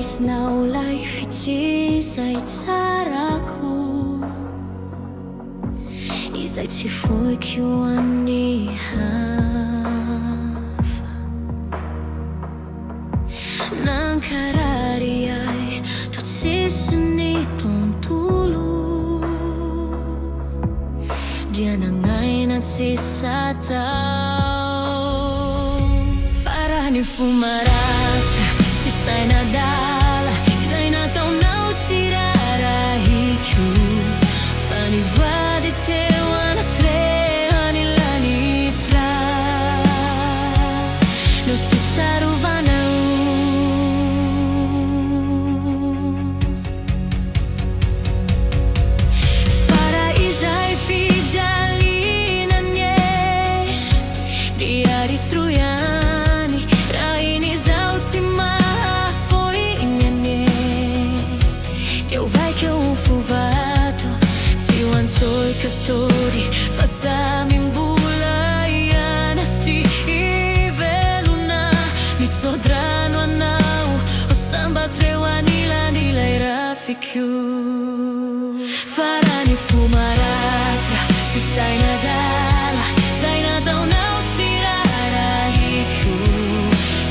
naulay fitsizay tsarako, izay tsy voiky ho an'ny hafa. Nankarary ay to tsisy ny tontolo, dia nangaina tsisy atao. Farany fumaratra sisay nadala, izay nataonao tsirarahiko. Fa nivady teo anatrehany lanitra, no tsy tsarovanao. Fara izay fijalinanye, dia ritroiany raha inizao tsy mahafoignane. Teu vai que eu fuvato, se o ansoi katori fasamimbola iana si iveluna. Mitsodrano anao o samba treu anila nilay rafiku. Farany fumaratra sisay nadala, zay nataonao tsirarahiko.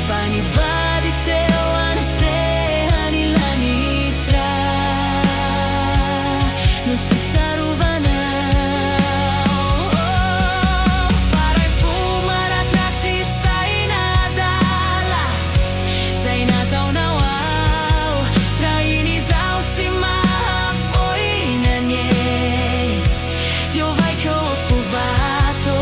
Fa nivady teo anatrehany lanitra, no tsy tsarovanao. Faray fumaratra sisay nadala, zay nataonao ao sy raha inizao tsy mahafoignane. Teu vai que eu fuvato,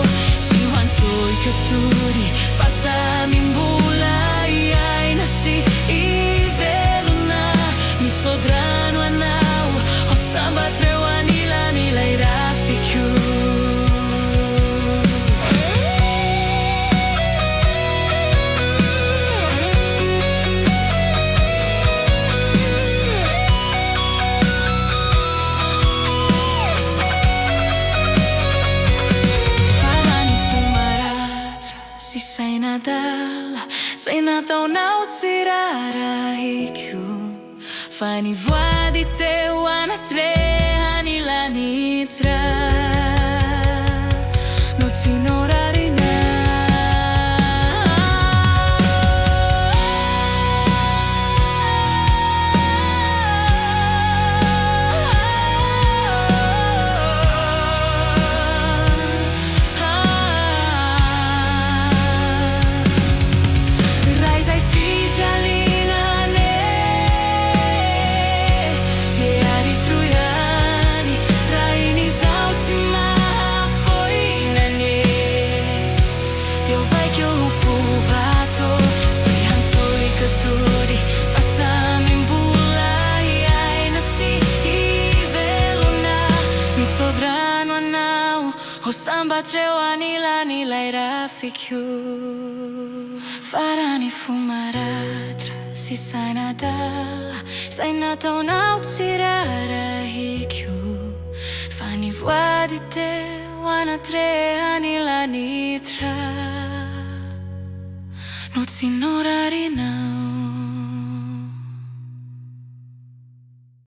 tsy ho antsoi katory fasamimbola iaina sy ivelona. Mitsodrano anao o samba treu anila nilay rafiku. Farany fumaratra sisay nadala, zay nataonao tsirarahiko. Fa nivady teu anatrehany lanitra, no tsy norarinao. Raha izay fijalinane, dia ritroiany raha inizao tsy mahafoignane. Teu vai que eu fuvato, tsy ansoi katory fasamimbola iaina sy ivelona. Mitsodrano anao o samba treu anila nilay rafiku. Farany fumaratra sisay nadala, zay nataonao tsirarahiko. Fa nivady teu anatrehany lanitra, no tsy norarinao.